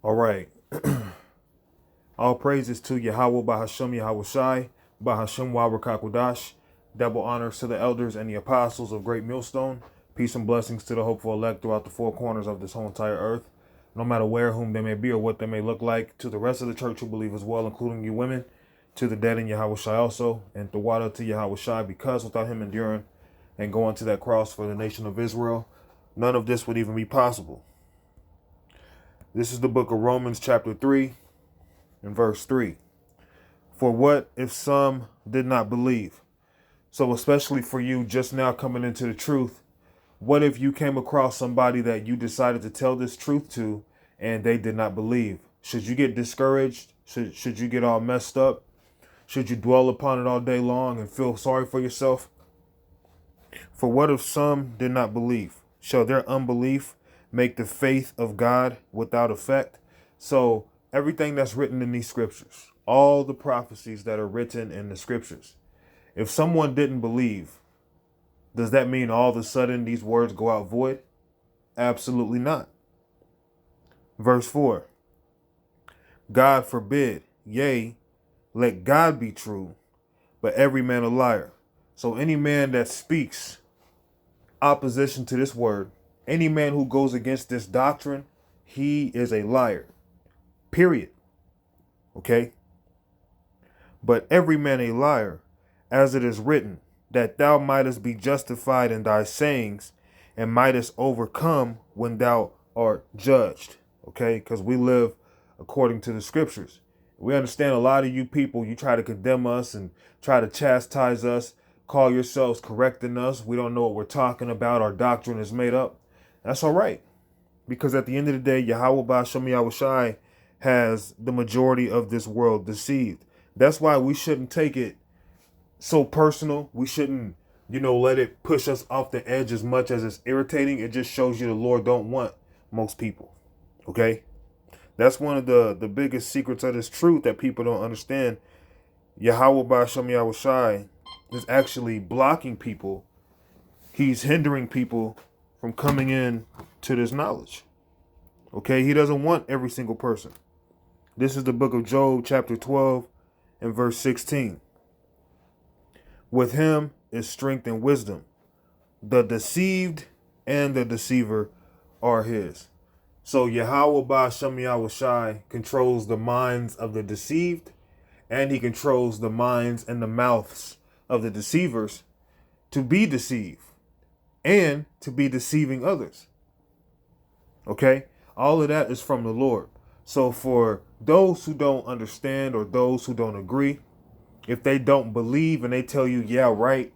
All right. All praises to Yahweh Bahashem Yahweh Shai, Bahashem Wawakakwadash. Double honors to the elders and the apostles of Great Millstone. Peace and blessings to the hopeful elect throughout the four corners of this whole entire earth, no matter where, whom they may be, or what they may look like. To the rest of the church who believe as well, including you women. To the dead in Yahweh Shai also. And the water to Yahweh Shai, because without him enduring and going to that cross for the nation of Israel, none of this would even be possible. This is the book of Romans chapter 3 and verse 3. For what if some did not believe? So especially for you just now coming into the truth, what if you came across somebody that you decided to tell this truth to and they did not believe? Should you get discouraged? Should you get all messed up? Should you dwell upon it all day long and feel sorry for yourself? For what if some did not believe? Shall their unbelief make the faith of God without effect? So everything that's written in these scriptures, all the prophecies that are written in the scriptures, if someone didn't believe, does that mean all of a sudden these words go out void? Absolutely not. Verse 4. God forbid, yea, let God be true, but every man a liar. So any man that speaks opposition to this word, any man who goes against this doctrine, he is a liar. Period. Okay? But every man a liar, as it is written, that thou mightest be justified in thy sayings, and mightest overcome when thou art judged. Okay? Because we live according to the scriptures. We understand a lot of you people, you try to condemn us and try to chastise us, call yourselves correcting us. We don't know what we're talking about. Our doctrine is made up. That's all right. Because at the end of the day, Yahweh Ba'ashem Yahweh Shai has the majority of this world deceived. That's why we shouldn't take it so personal. We shouldn't, let it push us off the edge as much as it's irritating. It just shows you the Lord don't want most people. Okay? That's one of the biggest secrets of this truth that people don't understand. Yahweh Ba'ashem Yahweh Shai is actually blocking people. He's hindering people from coming in to this knowledge. Okay? He doesn't want every single person. This is the book of Job, chapter 12 and verse 16. With him is strength and wisdom. The deceived and the deceiver are his. So Yahweh Ba'ashem Yahweh Shai controls the minds of the deceived, and he controls the minds and the mouths of the deceivers to be deceived and to be deceiving others. Okay? All of that is from the Lord. So for those who don't understand or those who don't agree, if they don't believe and they tell you, yeah, right,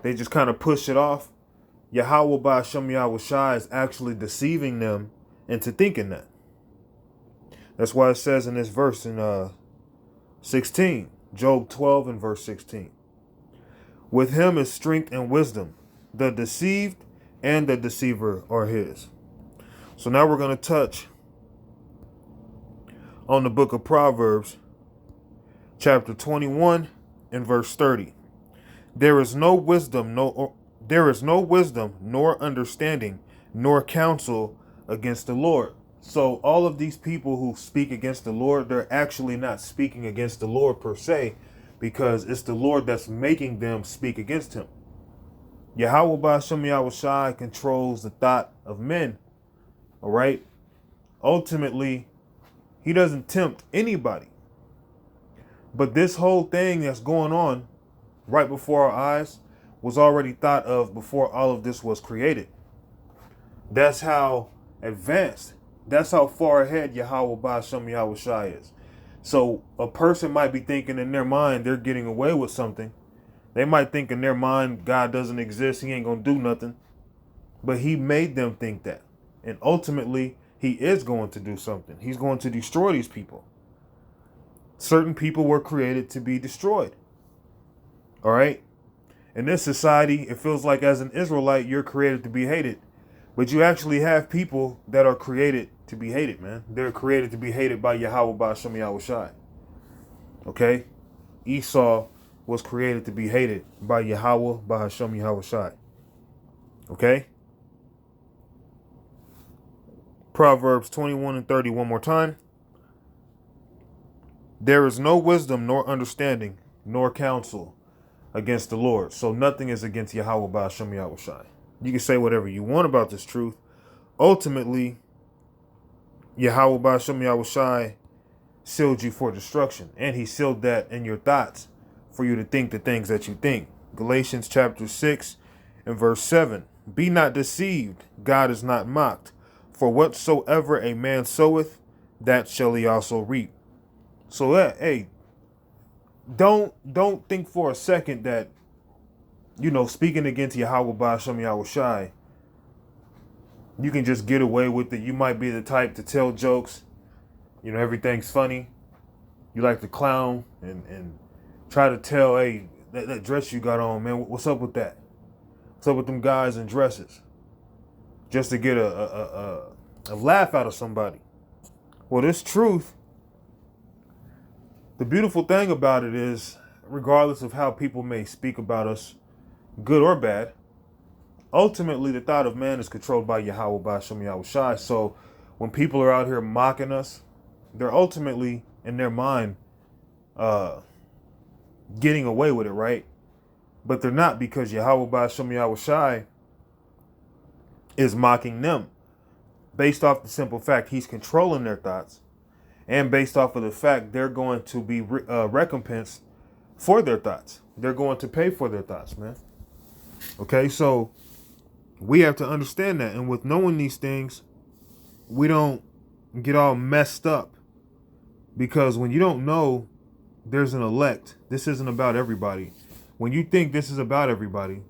they just kind of push it off. Yahweh Ba'ashem Yahweh Shai is actually deceiving them into thinking that. That's why it says in this verse in 16, Job 12 and verse 16. With him is strength and wisdom. The deceived and the deceiver are his. So now we're going to touch on the book of Proverbs, chapter 21 and verse 30. There is no wisdom, nor understanding, nor counsel against the Lord. So all of these people who speak against the Lord, they're actually not speaking against the Lord per se, because it's the Lord that's making them speak against him. Yahweh Ba'ashem Yahweh Shai controls the thought of men. All right? Ultimately, he doesn't tempt anybody. But this whole thing that's going on right before our eyes was already thought of before all of this was created. That's how advanced, that's how far ahead Yahweh Ba'ashem Yahweh Shai is. So a person might be thinking in their mind they're getting away with something. They might think in their mind God doesn't exist, he ain't going to do nothing. But he made them think that. And ultimately, he is going to do something. He's going to destroy these people. Certain people were created to be destroyed. All right? In this society, it feels like as an Israelite, you're created to be hated. But you actually have people that are created to be hated, man. They're created to be hated by Yahweh Ba'ashem Yahweh Shai. Okay? Esau was created to be hated by Yahweh Ba'ashem Yahweh Shai. Okay? Proverbs 21:30 one more time. There is no wisdom nor understanding nor counsel against the Lord. So nothing is against Yahweh Ba'ashem Yahushai. You can say whatever you want about this truth. Ultimately, Yahweh Ba'ashem Yahushai sealed you for destruction. And he sealed that in your thoughts for you to think the things that you think. Galatians chapter 6 and verse 7. Be not deceived, God is not mocked. For whatsoever a man soweth, that shall he also reap. So hey, don't think for a second that, speaking against Yahweh Ba'ashem Yahushai, you can just get away with it. You might be the type to tell jokes. Everything's funny. You like to clown and try to tell, hey, that dress you got on, man, what's up with that? What's up with them guys in dresses? Just to get a laugh out of somebody. Well, this truth, the beautiful thing about it is, regardless of how people may speak about us, good or bad, ultimately the thought of man is controlled by Yahweh Ba'ashem Yahushai. So when people are out here mocking us, they're ultimately, in their mind, getting away with it, right? But they're not, because Yahweh Ba'ashem Yahushai is mocking them based off the simple fact he's controlling their thoughts, and based off of the fact they're going to be recompensed for their thoughts. They're going to pay for their thoughts, man. Okay, so we have to understand that. And with knowing these things, we don't get all messed up. Because when you don't know there's an elect, this isn't about everybody. When you think this is about everybody,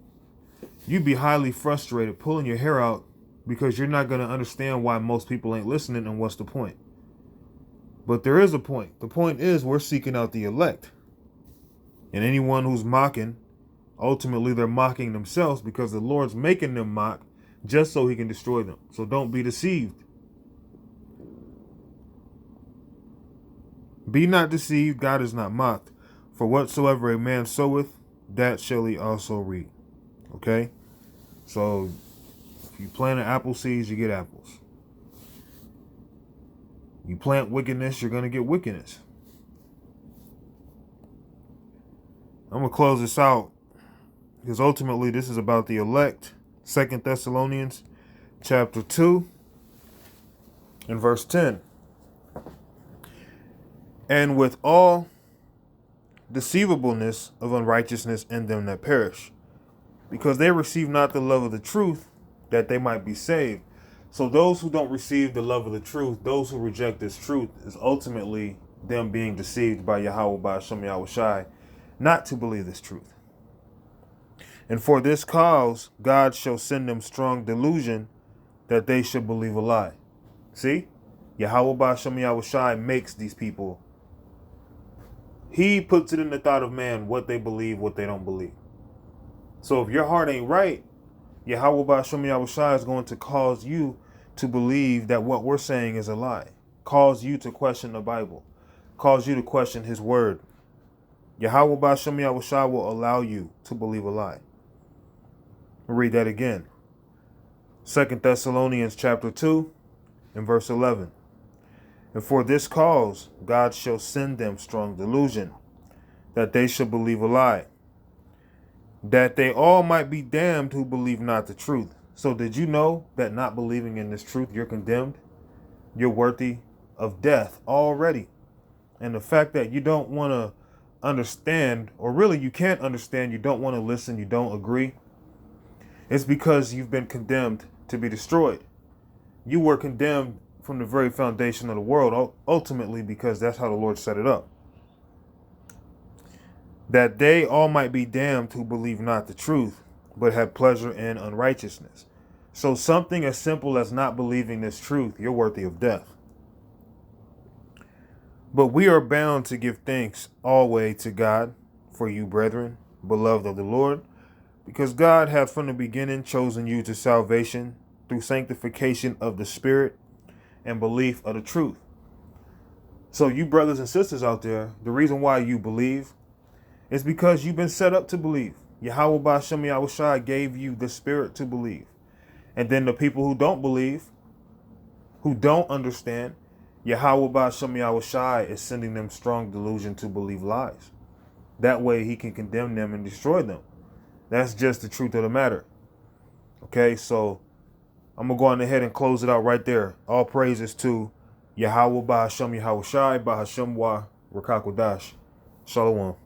you'd be highly frustrated, pulling your hair out, because you're not going to understand why most people ain't listening and what's the point. But there is a point. The point is we're seeking out the elect. And anyone who's mocking, ultimately they're mocking themselves, because the Lord's making them mock just so he can destroy them. So don't be deceived. Be not deceived, God is not mocked. For whatsoever a man soweth, that shall he also reap. Okay? So if you plant apple seeds, you get apples. You plant wickedness, you're going to get wickedness. I'm going to close this out, because ultimately this is about the elect. 2 Thessalonians chapter 2 and verse 10. And with all deceivableness of unrighteousness in them that perish, because they receive not the love of the truth, that they might be saved. So those who don't receive the love of the truth, those who reject this truth, is ultimately them being deceived by Yahweh Ba'ashem Yahushai not to believe this truth. And for this cause, God shall send them strong delusion, that they should believe a lie. See? Yahweh Ba'ashem Yahushai makes these people. He puts it in the thought of man what they believe, what they don't believe. So if your heart ain't right, Yahweh Ba'ashem Yahushai is going to cause you to believe that what we're saying is a lie. Cause you to question the Bible. Cause you to question his word. Yahweh Ba'ashem Yahushai will allow you to believe a lie. I'll read that again. 2 Thessalonians chapter 2 and verse 11. And for this cause, God shall send them strong delusion, that they shall believe a lie, that they all might be damned who believe not the truth. So did you know that not believing in this truth, you're condemned? You're worthy of death already. And the fact that you don't want to understand, or really you can't understand, you don't want to listen, you don't agree, it's because you've been condemned to be destroyed. You were condemned from the very foundation of the world, ultimately, because that's how the Lord set it up. That they all might be damned who believe not the truth, but have pleasure in unrighteousness. So something as simple as not believing this truth, you're worthy of death. But we are bound to give thanks always to God for you, brethren, beloved of the Lord, because God hath from the beginning chosen you to salvation through sanctification of the Spirit and belief of the truth. So you brothers and sisters out there, the reason why you believe is because you've been set up to believe. Yahweh Ba'ashem Yahushai gave you the spirit to believe. And then the people who don't believe, who don't understand, Yahweh Ba'Shem Yahweh Shai is sending them strong delusion to believe lies. That way he can condemn them and destroy them. That's just the truth of the matter. Okay, so I'm going to go on ahead and close it out right there. All praises to Yahweh Ba'Shem Yahweh Shai, Ba'Shem Wa Rakakwadash. Shalom.